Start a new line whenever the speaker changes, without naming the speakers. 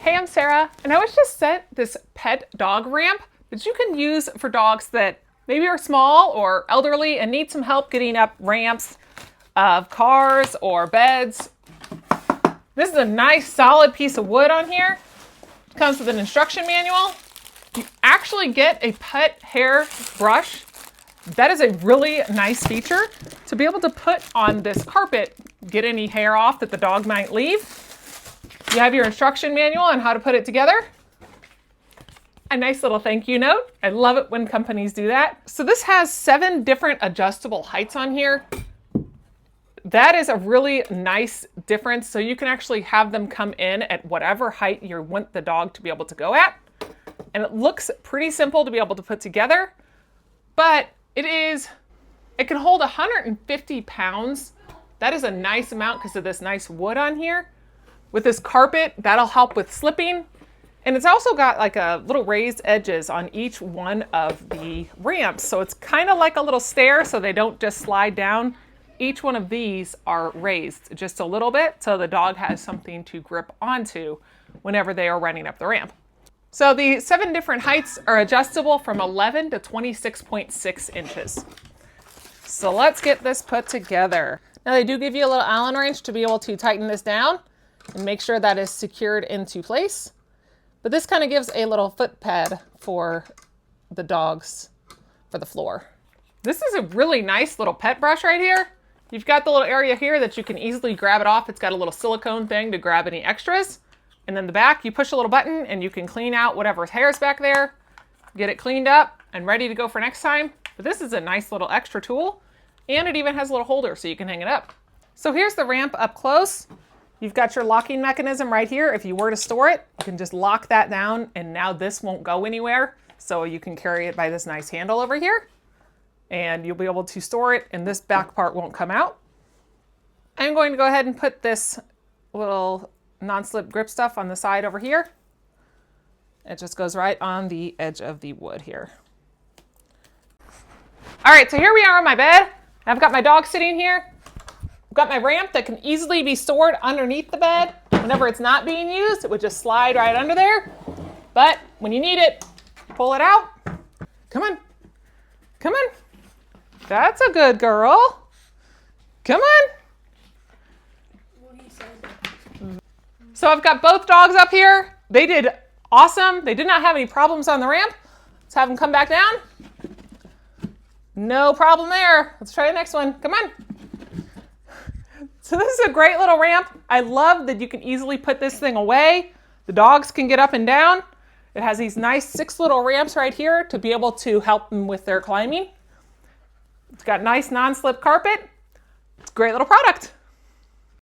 Hey, I'm Sarah, and I was just sent this pet dog ramp that you can use for dogs that maybe are small or elderly and need some help getting up ramps of cars or beds. This is a nice solid piece of wood on here. It comes with an instruction manual. You actually get a pet hair brush. That is a really nice feature to be able to put on this carpet, get any hair off that the dog might leave. You have your instruction manual on how to put it together. A nice little thank you note. I love it when companies do that. So this has 7 different adjustable heights on here. That is a really nice difference. So you can actually have them come in at whatever height you want the dog to be able to go at. And it looks pretty simple to be able to put together, but it can hold 150 pounds. That is a nice amount because of this nice wood on here. With this carpet, that'll help with slipping. And it's also got like a little raised edges on each one of the ramps. So it's kind of like a little stair so they don't just slide down. Each one of these are raised just a little bit so the dog has something to grip onto whenever they are running up the ramp. So the 7 different heights are adjustable from 11 to 26.6 inches. So let's get this put together. Now they do give you a little Allen wrench to be able to tighten this down and make sure that is secured into place. But this kind of gives a little foot pad for the dogs for the floor. This is a really nice little pet brush right here. You've got the little area here that you can easily grab it off. It's got a little silicone thing to grab any extras. And then the back, you push a little button and you can clean out whatever hair's back there, get it cleaned up and ready to go for next time. But this is a nice little extra tool, and it even has a little holder so you can hang it up. So here's the ramp up close. You've got your locking mechanism right here. If you were to store it, you can just lock that down and now this won't go anywhere. So you can carry it by this nice handle over here and you'll be able to store it and this back part won't come out. I'm going to go ahead and put this little non-slip grip stuff on the side over here. It just goes right on the edge of the wood here. All right, so here we are on my bed. I've got my dog sitting here. I've got my ramp that can easily be stored underneath the bed. Whenever it's not being used, it would just slide right under there. But when you need it, pull it out. Come on, come on. That's a good girl. Come on. So I've got both dogs up here. They did awesome. They did not have any problems on the ramp. Let's have them come back down. No problem there. Let's try the next one. Come on. So this is a great little ramp. I love that you can easily put this thing away. The dogs can get up and down. It has these nice 6 little ramps right here to be able to help them with their climbing. It's got nice non-slip carpet. It's a great little product.